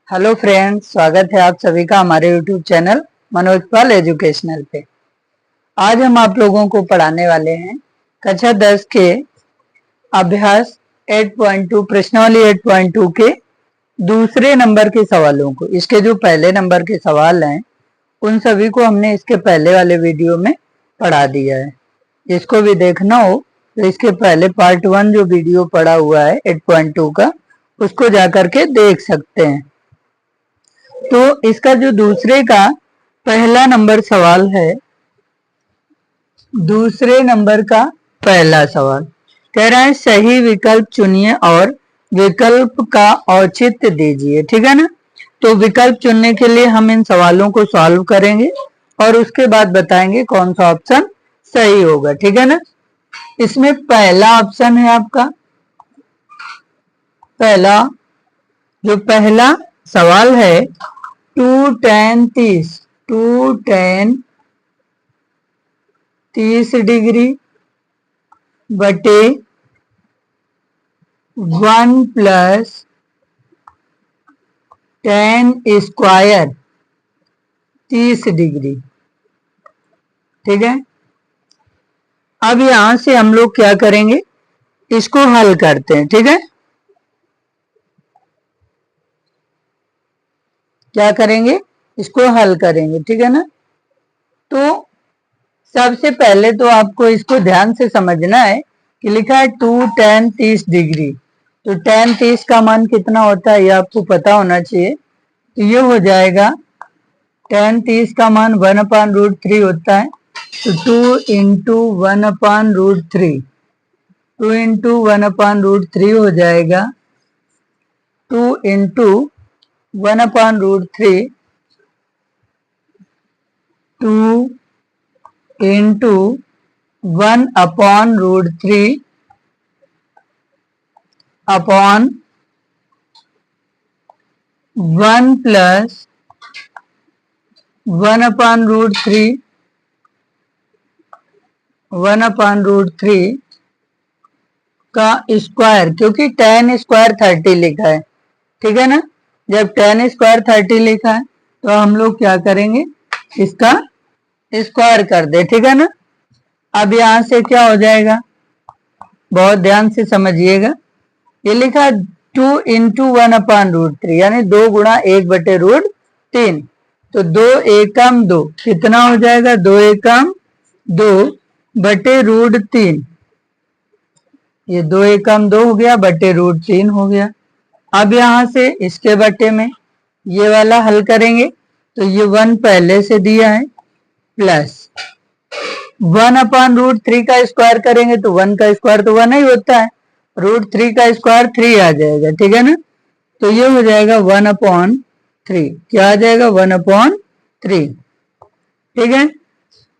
Hello friends, स्वागत है आप सभी का हमारे यूट्यूब चैनल मनोज पाल एजुकेशनल पे। आज हम आप लोगों को पढ़ाने वाले हैं कक्षा 10 के अभ्यास 8.2 प्रश्नावली 8.2 के दूसरे नंबर के सवालों को। इसके जो पहले नंबर के सवाल हैं उन सभी को हमने इसके पहले वाले वीडियो में पढ़ा दिया है। इसको भी देखना हो तो इसके पहले पार्ट 1 जो वीडियो पढ़ा हुआ है 8.2 का, उसको जाकर के देख सकते हैं। तो इसका जो दूसरे का पहला नंबर सवाल है, दूसरे नंबर का पहला सवाल कह रहा है सही विकल्प चुनिए और विकल्प का औचित्य दीजिए। ठीक है ना। तो विकल्प चुनने के लिए हम इन सवालों को सॉल्व करेंगे और उसके बाद बताएंगे कौन सा ऑप्शन सही होगा। ठीक है ना। इसमें पहला ऑप्शन है आपका, पहला सवाल है 2 tan 30 डिग्री बटे 1 प्लस tan स्क्वायर 30 डिग्री। ठीक है। अब यहां से हम लोग क्या करेंगे, इसको हल करते हैं। ठीक है। क्या करेंगे, इसको हल करेंगे। ठीक है ना। तो सबसे पहले तो आपको इसको ध्यान से समझना है कि लिखा है 2 tan 30 डिग्री। तो tan 30 का मान कितना होता है ये आपको पता होना चाहिए। तो ये हो जाएगा tan 30 का मान 1/√3 होता है। तो 2 इंटू 1/√3, 2 इंटू 1/√3 हो जाएगा 2 इंटू 1/√3, 2 इंटू 1/√3 अपॉन 1 प्लस 1/√3 का स्क्वायर, क्योंकि tan स्क्वायर 30 लिखा है। ठीक है ना। जब tan स्क्वायर 30 लिखा है तो हम लोग क्या करेंगे, इसका स्क्वायर कर दे। ठीक है ना। अब यहां से क्या हो जाएगा, बहुत ध्यान से समझिएगा। ये लिखा 2 इंटू 1/√3 यानी 2 गुणा 1/√3। तो 2 एकम 2 कितना हो जाएगा, 2 एकम 2/√3। ये 2 एकम 2 हो गया, /√3 हो गया। अब यहां से इसके बटे में ये वाला हल करेंगे तो ये 1 पहले से दिया है, प्लस 1/√3 का स्क्वायर करेंगे तो 1 का स्क्वायर तो 1 ही होता है, √3 का स्क्वायर 3 आ जाएगा। ठीक है ना। तो ये हो जाएगा 1/3। क्या आ जाएगा, 1/3। ठीक है।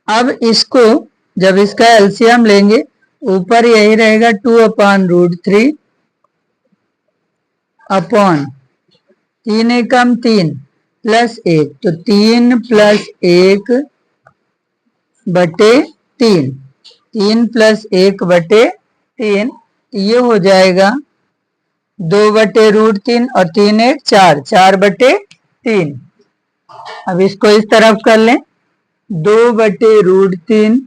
अब इसको जब इसका एलसीएम लेंगे ऊपर यही रहेगा 2/√3 अपॉन 3 एकम 3 प्लस 1, तो 3 प्लस 1 बटे 3, 3 प्लस 1 बटे 3, ये हो जाएगा 2/√3 और 3 1 4, 4/3। अब इसको इस तरफ कर लें, 2/√3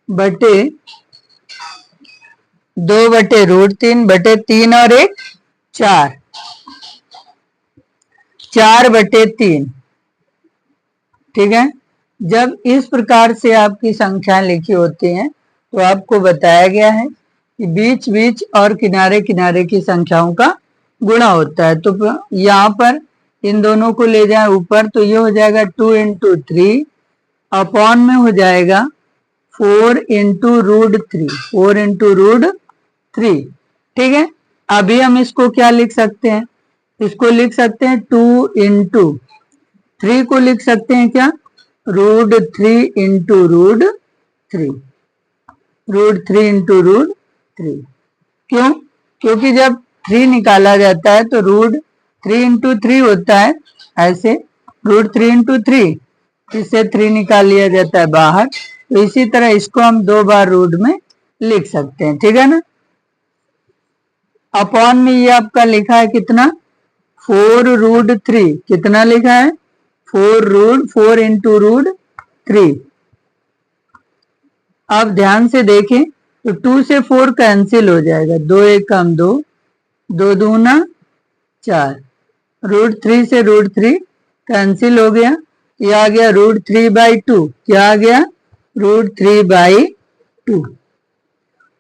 बटे 2/√3 बटे 3 और 1 4, 4/3। ठीक है। जब इस प्रकार से आपकी संख्या लिखी होती हैं तो आपको बताया गया है कि बीच बीच और किनारे किनारे की संख्याओं का गुणा होता है। तो यहाँ पर इन दोनों को ले जाए ऊपर तो ये हो जाएगा 2 इंटू 3 अपॉन में हो जाएगा 4 इंटू √3, 4 इंटू √3। ठीक है। अभी हम इसको क्या लिख सकते हैं, इसको लिख सकते हैं 2 इंटू 3 को लिख सकते हैं क्या, √3 इंटू √3, √3 इंटू √3। क्यों, क्योंकि जब 3 निकाला जाता है तो √3 इंटू 3 होता है, ऐसे √3 इंटू 3, इससे 3 निकाल लिया जाता है बाहर। तो इसी तरह इसको हम 2 बार रूट में लिख सकते हैं। ठीक है ना। अपॉन में ये आपका लिखा है कितना, 4√3, कितना लिखा है, 4 इंटू रूट 3। अब ध्यान से देखें तो 2 से 4 कैंसिल हो जाएगा, 2 एक कम 2, 2 दूना 4, √3 से √3 कैंसिल हो गया, ये आ गया √3/2, क्या आ गया, √3/2।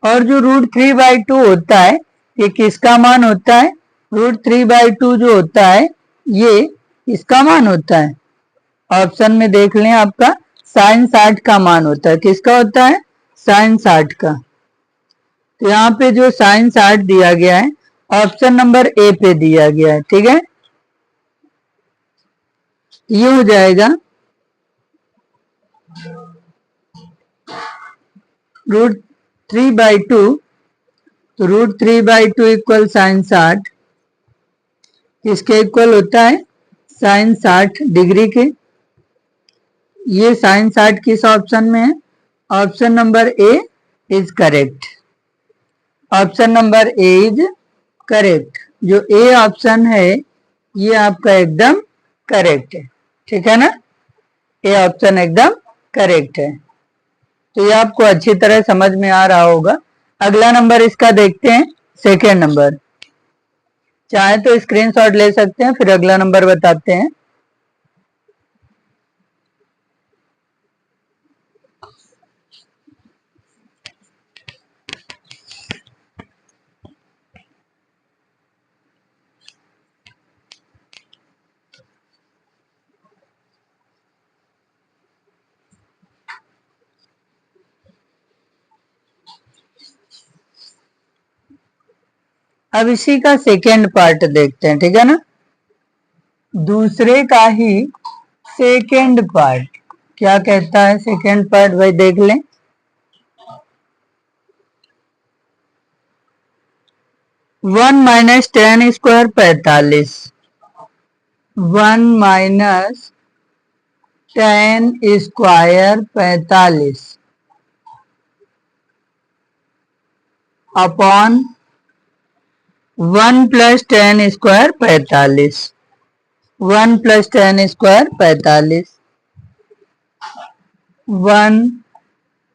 और जो √3/2 होता है ये किसका मान होता है, √3/2 जो होता है ये किसका मान होता है, ऑप्शन में देख लें आपका sin 60 का मान होता है, किसका होता है, sin 60 का। तो यहाँ पे जो sin 60 दिया गया है ऑप्शन नंबर ए पे दिया गया है, ठीक है। ये हो जाएगा √3/2, तो √3/2 इक्वल sin 60 किसके इक्वल होता है, sin 60 डिग्री के। ये sin 60 किस ऑप्शन में है, option number A is correct, option number A is correct. जो ए ऑप्शन है ये आपका एकदम करेक्ट है, ठीक है ना, ए ऑप्शन एकदम करेक्ट है। तो ये आपको अच्छी तरह समझ में आ रहा होगा। अगला नंबर इसका देखते हैं, सेकेंड नंबर, चाहे तो स्क्रीनशॉट ले सकते हैं, फिर अगला नंबर बताते हैं। अब इसी का सेकेंड पार्ट देखते हैं, ठीक है ना, दूसरे का ही सेकेंड पार्ट क्या कहता है, सेकेंड पार्ट भाई देख लें। 1 - 10 square 45, 1 - 10 square 45 upon 1 + 10 square 45, 1 + 10 square 45, 1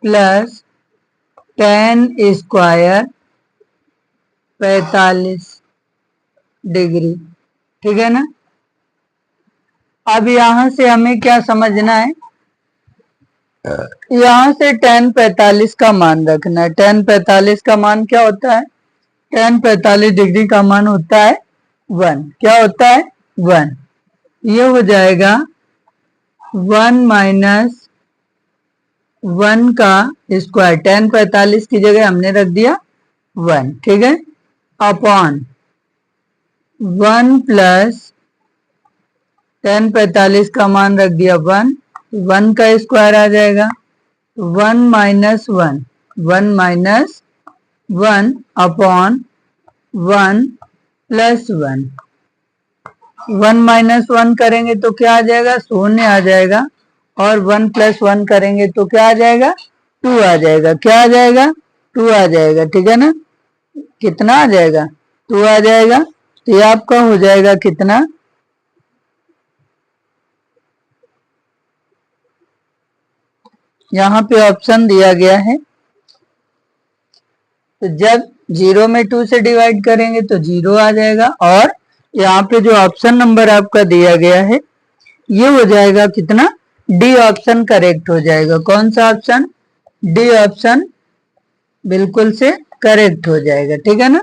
+ 10 square 45 degree, ठीक है ना। अब यहां से हमें क्या समझना है, यहां से tan 45 का मान रखना है। tan 45 का मान क्या होता है, tan 45 डिग्री का मान होता है 1, क्या होता है 1। ये हो जाएगा 1 - 1 का स्क्वायर, tan 45 की जगह हमने रख दिया 1, ठीक है, अपॉन 1 + tan 45 का मान रख दिया 1, 1 का स्क्वायर आ जाएगा, 1 - 1, 1 - 1 अपॉन 1 + 1, 1 - 1 करेंगे तो क्या आ जाएगा, 0 आ जाएगा, और 1 + 1 करेंगे तो क्या आ जाएगा, 2 आ जाएगा, क्या आ जाएगा, 2 आ जाएगा, ठीक है ना। कितना आ जाएगा, 2 आ जाएगा। तो ये आपका हो जाएगा कितना, यहाँ पे ऑप्शन दिया गया है, तो जब 0 में 2 से डिवाइड करेंगे तो 0 आ जाएगा, और यहाँ पे जो ऑप्शन नंबर आपका दिया गया है ये हो जाएगा कितना, डी ऑप्शन करेक्ट हो जाएगा। कौन सा ऑप्शन, डी ऑप्शन बिल्कुल से करेक्ट हो जाएगा, ठीक है ना,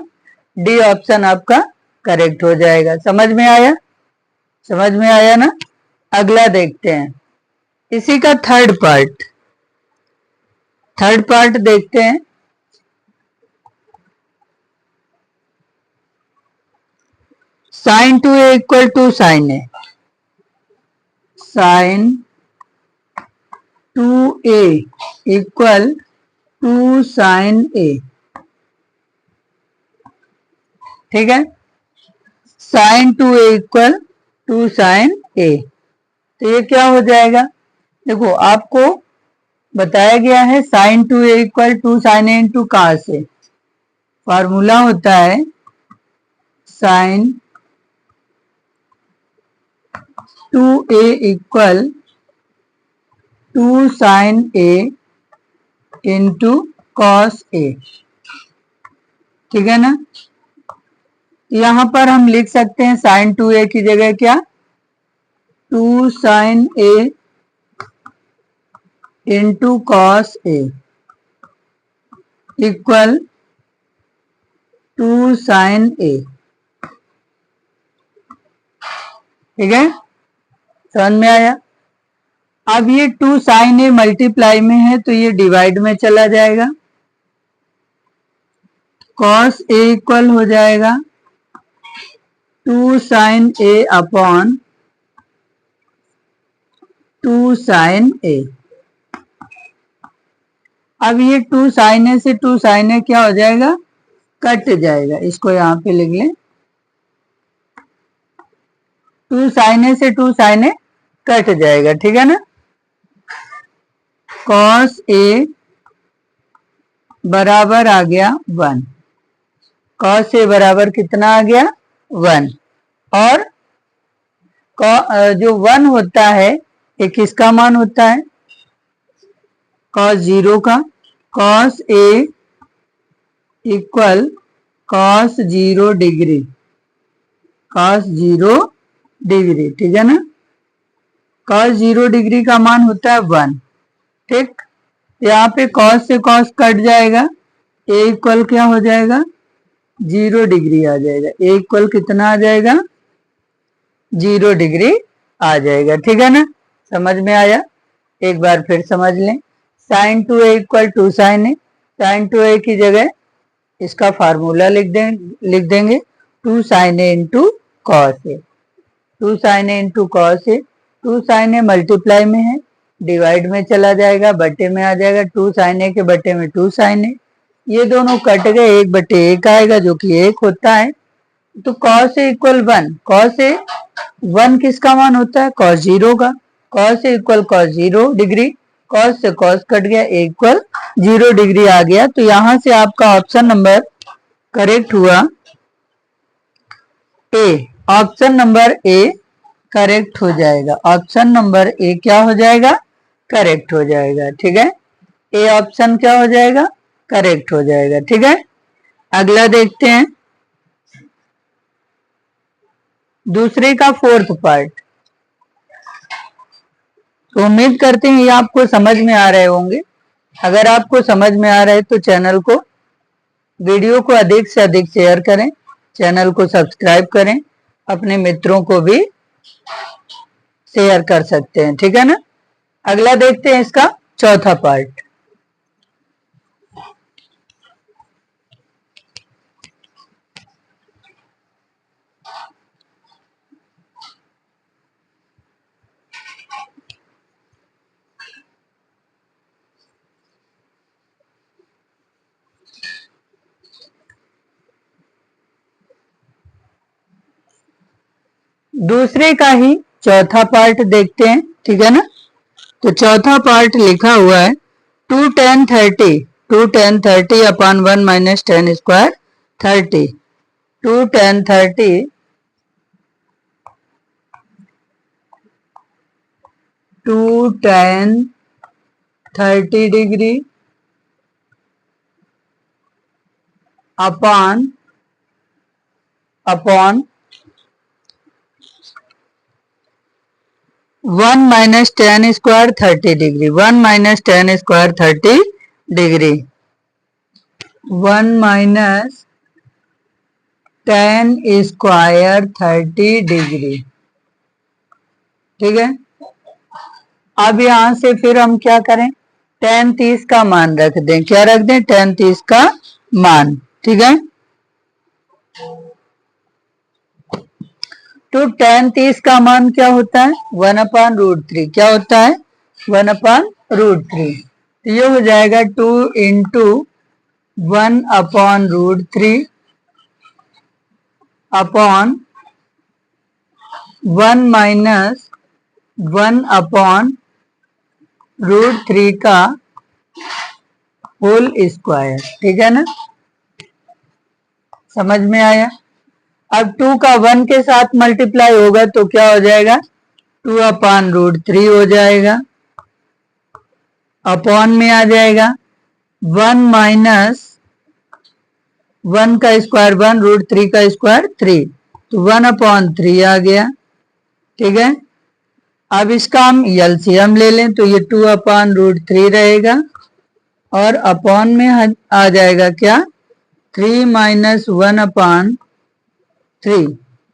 डी ऑप्शन आपका करेक्ट हो जाएगा। समझ में आया, समझ में आया ना। अगला देखते हैं, इसी का थर्ड पार्ट, थर्ड पार्ट देखते हैं। sin 2a equal to sin a, sin 2a equal to sin a, ठीक है, sin 2a equal to sin a। तो ये क्या हो जाएगा, देखो आपको बताया गया है sin 2a equal to sin a into कहाँ से, फार्मूला होता है sine 2a equal 2 sine a into cos a। ठीक है ना। यहां पर हम लिख सकते हैं साइन 2a की जगह क्या, 2 sine a into cos a equal 2 sine a। ठीक है, समझ में आया। अब ये 2 साइन a मल्टीप्लाई में है तो ये डिवाइड में चला जाएगा, कॉस a इक्वल हो जाएगा 2 sine a upon 2 sine a। अब ये 2 साइन a से 2 साइन a क्या हो जाएगा, कट जाएगा। इसको यहां पे लिख लें, 2 साइन a से 2 साइन a कट जाएगा। ठीक है ना। कॉस a बराबर आ गया 1, कॉस a बराबर कितना आ गया 1। और जो 1 होता है ये किसका मान होता है, कॉस 0 का। Cos a equal cos 0 degree, cos 0 degree. ठीक है ना। कॉस 0 डिग्री का मान होता है 1। ठीक, यहाँ पे कॉस से कॉस कट जाएगा, a इक्वल क्या हो जाएगा 0 डिग्री आ जाएगा। a इक्वल कितना आ जाएगा 0 डिग्री आ जाएगा। ठीक है ना, समझ में आया। एक बार फिर समझ लें, sine 2a equal 2 sine a, sine 2a की जगह इसका फार्मूला लिख देंगे 2 sine a into cos a। 2 sine a into cos a, 2 sine a multiply में है, डिवाइड में चला जाएगा, बटे में आ जाएगा। 2 साइन a के बटे में 2 साइन a, ये दोनों कट गए, 1 बटे 1 आएगा जो कि 1 होता है। तो cos a equal 1, cos a 1 किसका मान होता है कॉस 0 का। Cos a equal cos 0 degree, cos से कॉस कट गया, a इक्वल 0 डिग्री आ गया। तो यहां से आपका ऑप्शन नंबर करेक्ट हुआ ए। ऑप्शन नंबर ए करेक्ट हो जाएगा, ऑप्शन नंबर ए क्या हो जाएगा करेक्ट हो जाएगा। ठीक है, ए ऑप्शन क्या हो जाएगा करेक्ट हो जाएगा। ठीक है, अगला देखते हैं दूसरे का 4th पार्ट। तो उम्मीद करते हैं ये आपको समझ में आ रहे होंगे। अगर आपको समझ में आ रहा है तो चैनल को, वीडियो को अधिक से अधिक शेयर करें, चैनल को सब्सक्राइब करें, अपने मित्रों को भी शेयर कर सकते हैं। ठीक है ना। अगला देखते हैं इसका 4था पार्ट। दूसरे का ही 4था पार्ट देखते हैं। ठीक है ना। तो 4था पार्ट लिखा हुआ है 2 tan 30, 2 tan 30 upon 1 minus tan square 30। 2 tan 30 2 tan 30 degree upon 1 minus tan square 30 degree, 1 minus tan square 30 degree, 1 minus tan square 30 degree. ठीक है, अब यहां से फिर हम क्या करें, tan 30 का मान रख दें। क्या रख दें, tan 30 का मान। ठीक है, तो tan 30 का मान क्या होता है 1/√3। क्या होता है 1/√3। तो ये हो जाएगा 2 इंटू 1/√3 अपॉन 1 माइनस 1/√3 का होल स्क्वायर। ठीक है ना, समझ में आया। अब 2 का 1 के साथ मल्टीप्लाई होगा तो क्या हो जाएगा, 2/√3 हो जाएगा। अपॉन में आ जाएगा 1 माइनस 1 का स्क्वायर 1, √3 का स्क्वायर 3, तो 1/3 आ गया। ठीक है, अब इसका हम एलसीएम ले लें तो ये 2/√3 रहेगा और अपॉन में आ जाएगा क्या, 3 माइनस 1/3,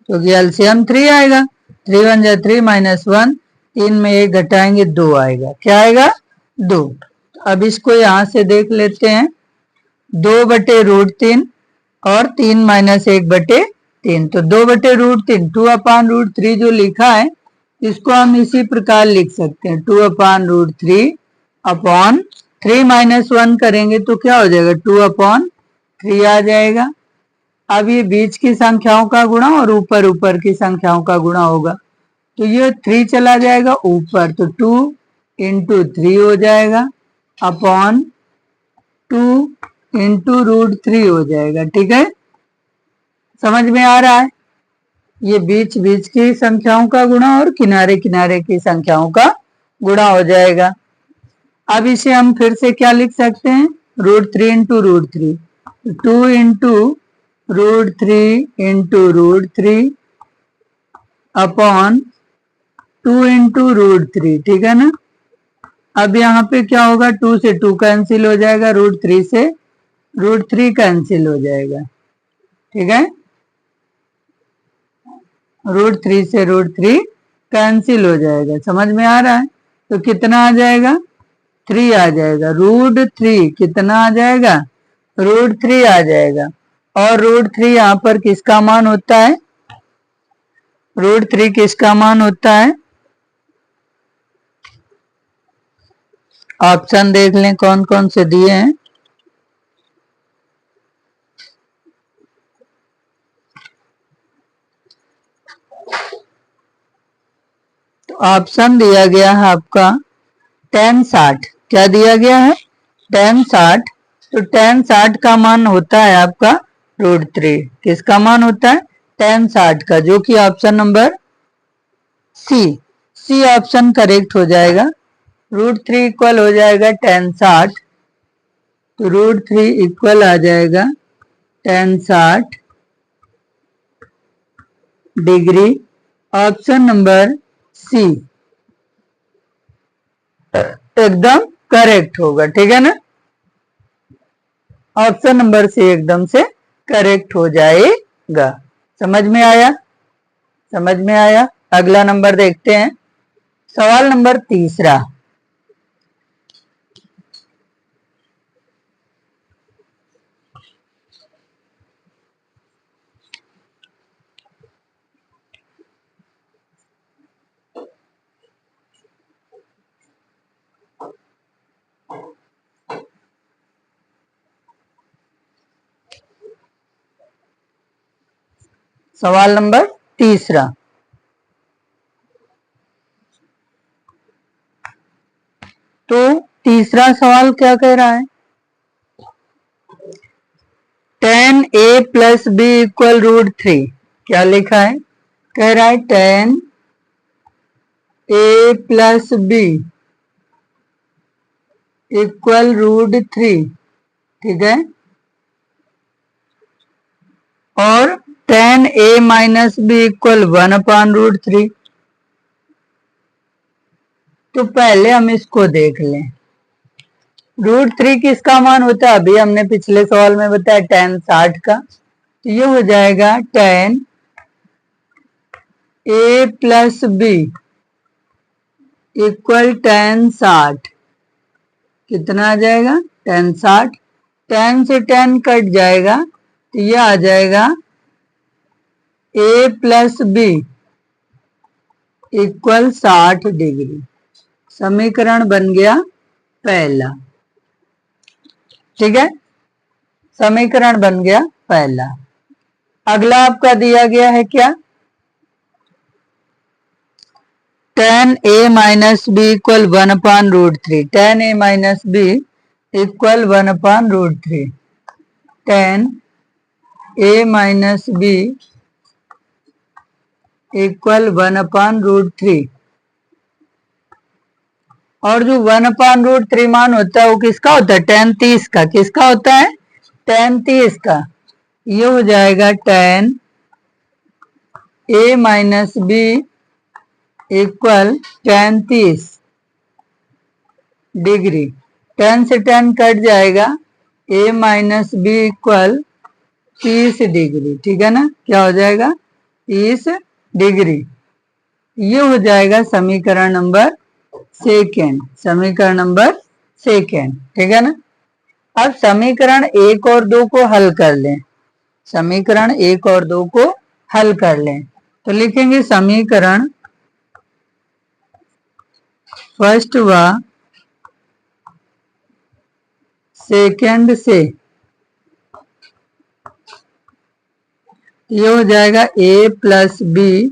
तो एलसीएम 3 आएगा। 3 1 जा 3 माइनस 1, 3 में 1 घटाएंगे 2 आएगा। क्या आएगा, 2। अब इसको यहां से देख लेते हैं, 2/√3 और 3 माइनस 1/3, तो 2/√3, 2/√3 जो लिखा है इसको हम इसी प्रकार लिख सकते हैं, 2/√3 अपॉन 3 माइनस 1 करेंगे तो क्या हो जाएगा, 2/3 आ जाएगा। अब ये बीच की संख्याओं का गुणा और ऊपर ऊपर की संख्याओं का गुणा होगा, तो ये 3 चला जाएगा ऊपर, तो 2 × 3 हो जाएगा अपॉन 2 × √3 हो जाएगा। ठीक है, समझ में आ रहा है, ये बीच बीच की संख्याओं का गुणा और किनारे किनारे की संख्याओं का गुणा हो जाएगा। अब इसे हम फिर से क्या लिख सकते हैं, √3 × √3, 2 × √3 × √3 अपॉन 2 × √3। ठीक है ना, अब यहाँ पे क्या होगा, 2 से 2 कैंसिल हो जाएगा, √3 से √3 कैंसिल हो जाएगा। ठीक है, √3 से √3 कैंसिल हो जाएगा। समझ में आ रहा है, तो कितना आ जाएगा, 3 आ जाएगा। √3 कितना आ जाएगा, √3 आ जाएगा। और √3 यहाँ पर किसका मान होता है, √3 किसका मान होता है, ऑप्शन देख लें कौन कौन से दिए हैं। तो ऑप्शन दिया गया है आपका tan 60, क्या दिया गया है, tan 60, तो tan 60 का मान होता है आपका √3, किसका मान होता है, tan 60 का, जो कि option number C option correct हो जाएगा। √3 इक्वल हो जाएगा tan 60, तो √3 इक्वल आ जाएगा tan 60 degree, option number C एकदम करेक्ट होगा। ठीक है ना, ऑप्शन नंबर सी एकदम से करेक्ट हो जाएगा। समझ में आया, समझ में आया। अगला नंबर देखते हैं, सवाल नंबर 3। सवाल नंबर 3, तो तीसरा सवाल क्या कह रहा है, tan a + b = √3, क्या लिखा है, कह रहा है tan a + b = √3। ठीक है, और tan a - b = 1/√3। तो पहले हम इसको देख लें, √3 किसका मान होता है, अभी हमने पिछले सवाल में बताया tan 60 का, तो ये हो जाएगा tan a + b = tan 60, कितना आ जाएगा, tan 60, tan से tan कट जाएगा तो ये आ जाएगा a + b = 60 डिग्री। समीकरण बन गया पहला। ठीक है, समीकरण बन गया पहला। अगला आपका दिया गया है क्या, tan a - b = 1/√3, tan a - b = 1/√3, tan a - b equal 1/√3। और जो 1/√3 मान होता है वो किसका होता है? tan 30 का। किसका होता है? tan 30 का। ये हो जाएगा tan a minus B equal tan 30 degree. tan से tan कट जाएगा, a minus B equal 30 degree. ठीक है ना? क्या हो जाएगा? 30 डिग्री। ये हो जाएगा समीकरण नंबर सेकेंड। समीकरण नंबर सेकेंड। ठीक है ना? अब समीकरण 1 और 2 को हल कर लें। समीकरण 1 और 2 को हल कर लें तो लिखेंगे समीकरण फर्स्ट व सेकेंड से ये हो जाएगा a प्लस बी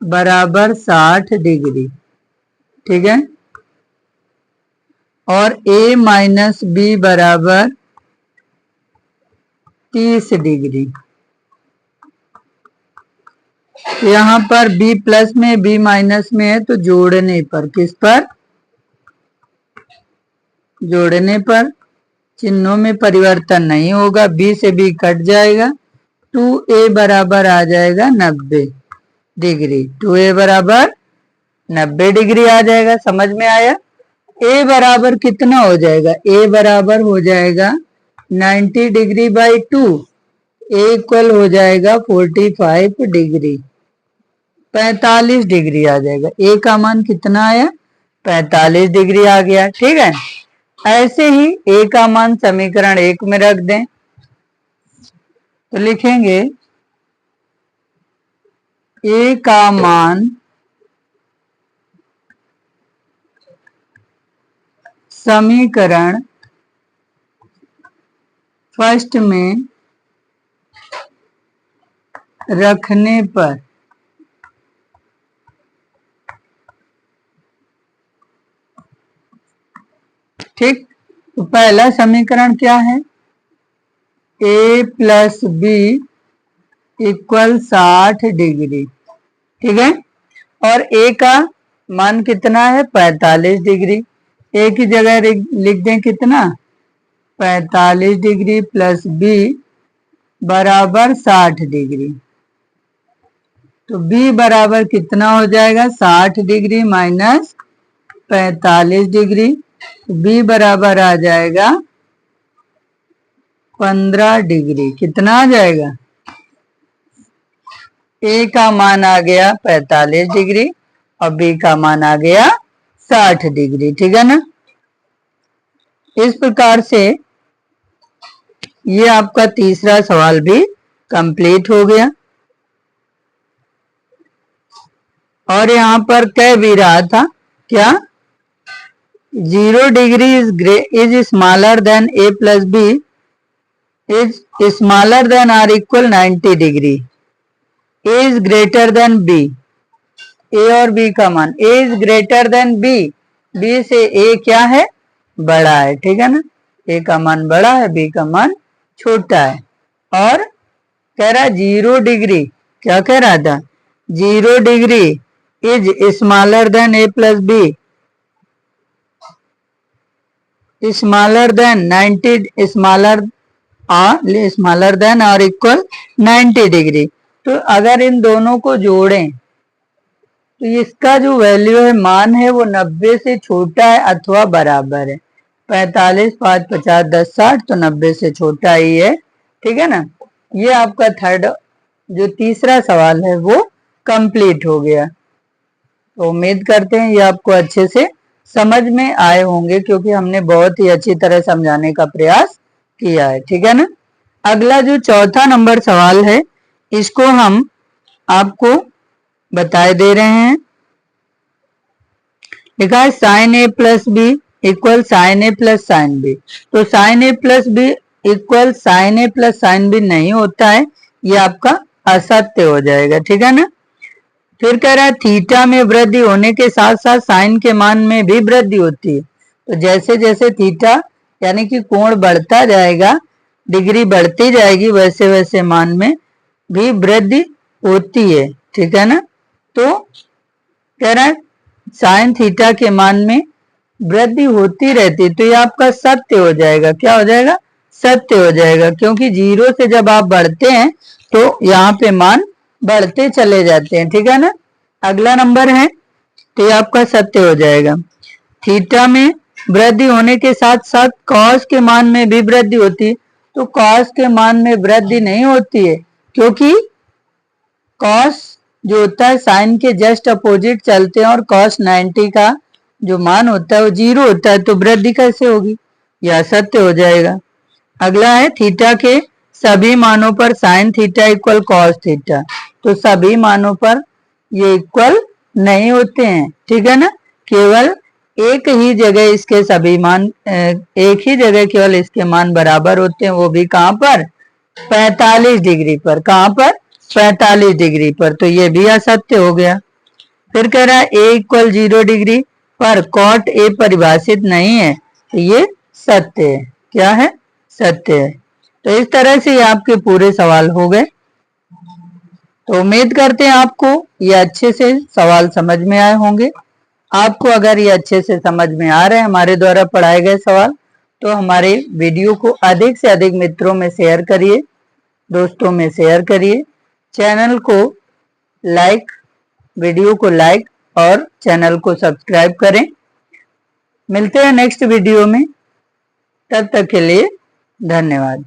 बराबर 60 डिग्री। ठीक है? और a माइनस बी बराबर 30 डिग्री। यहाँ पर b प्लस में b माइनस में है तो जोड़ने पर, किस पर? जोड़ने पर चिन्हों में परिवर्तन नहीं होगा, b से b कट जाएगा, 2a बराबर आ जाएगा 90 डिग्री। 2a बराबर 90 डिग्री आ जाएगा। समझ में आया? a बराबर कितना हो जाएगा? a बराबर हो जाएगा 90 डिग्री बाई 2। a इक्वल हो जाएगा 45 डिग्री। 45 डिग्री आ जाएगा। a का मान कितना आया? 45 डिग्री आ गया। ठीक है? ऐसे ही a का मान समीकरण 1 में रख दें तो लिखेंगे a का मान समीकरण फर्स्ट में रखने पर ठीक। तो पहला समीकरण क्या है? a plus B equal 60 degree. ठीक है? और a का मान कितना है? 45 डिग्री। a की जगह लिख दें कितना? 45 डिग्री प्लस b बराबर 60 डिग्री। तो b बराबर कितना हो जाएगा? 60 डिग्री माइनस 45 डिग्री। तो b बराबर आ जाएगा 15 डिग्री। कितना आ जाएगा? a का मान आ गया 45 डिग्री और b का मान आ गया 60 डिग्री। ठीक है ना? इस प्रकार से ये आपका तीसरा सवाल भी कंप्लीट हो गया। और यहाँ पर कह भी रहा था क्या? 0 degree is smaller than a plus B is smaller than or equal 90 degree. a is greater than b। a और b का मान, a is greater than b, b से a क्या है? बड़ा है। ठीक है ना? a का मान बड़ा है, b का मान छोटा है। और कह रहा 0 डिग्री, क्या कह रहा था? 0 degree is smaller than a plus B smaller than 90 smaller than और इक्वल 90 डिग्री। तो अगर इन दोनों को जोड़ें तो इसका जो वैल्यू है, मान है, वो 90 से छोटा है अथवा बराबर है। 45 5 50 10 60 तो 90 से छोटा ही है। ठीक है ना? ये आपका थर्ड जो तीसरा सवाल है वो कंप्लीट हो गया। तो उम्मीद करते हैं ये आपको अच्छे से समझ में आए होंगे, क्योंकि हमने बहुत ही अच्छी तरह समझाने का प्रयास किया है। ठीक है ना? अगला जो चौथा नंबर सवाल है इसको हम आपको बताए दे रहे हैं। लिखा है साइन ए प्लस बी इक्वल साइन ए प्लस साइन बी। तो साइन ए प्लस बी इक्वल साइन ए प्लस साइन बी नहीं होता है, ये आपका असत्य हो जाएगा। ठीक है ना? फिर कह रहा है थीटा में वृद्धि होने के साथ साथ साइन के मान में भी वृद्धि होती है। तो जैसे जैसे थीटा यानी कि कोण बढ़ता जाएगा, डिग्री बढ़ती जाएगी, वैसे वैसे मान में भी वृद्धि होती है। ठीक है ना। तो कह रहा है साइन थीटा के मान में वृद्धि होती रहती, तो ये आपका सत्य हो जाएगा। क्या हो जाएगा? सत्य हो जाएगा, क्योंकि 0 से जब आप बढ़ते हैं तो यहाँ पे मान बढ़ते चले जाते हैं, ठीक है ना। अगला नंबर है, तो ये आपका सत्य हो जाएगा। थीटा में वृद्धि होने के साथ साथ कॉस के मान में भी वृद्धि होती है, तो कॉस के मान में वृद्धि नहीं होती है, क्योंकि कॉस जो होता है साइन के जस्ट अपोजिट चलते हैं, और कॉस 90 का जो मान होता है वो 0 होता है, तो वृद्धि कैसे होगी? यह सत्य हो जाएगा। अगला है थीटा के सभी मानों पर sine theta equal cos theta, तो सभी मानों पर ये इक्वल नहीं होते हैं, ठीक है ना। केवल एक ही जगह इसके सभी मान एक ही जगह केवल इसके मान बराबर होते हैं, वो भी कहां पर? 45 डिग्री पर। कहां पर? 45 डिग्री पर। तो ये भी असत्य हो गया। फिर कह रहा है a इक्वल 0 डिग्री पर कॉट ए परिभाषित नहीं है, तो ये सत्य है। क्या है? सत्य है। तो इस तरह से ये आपके पूरे सवाल हो गए। तो उम्मीद करते हैं आपको ये अच्छे से सवाल समझ में आए होंगे। आपको अगर ये अच्छे से समझ में आ रहे हैं हमारे द्वारा पढ़ाए गए सवाल, तो हमारे वीडियो को अधिक से अधिक मित्रों में शेयर करिए, दोस्तों में शेयर करिए। चैनल को लाइक, वीडियो को लाइक और चैनल को सब्सक्राइब करें। मिलते हैं नेक्स्ट वीडियो में, तब तक के लिए धन्यवाद।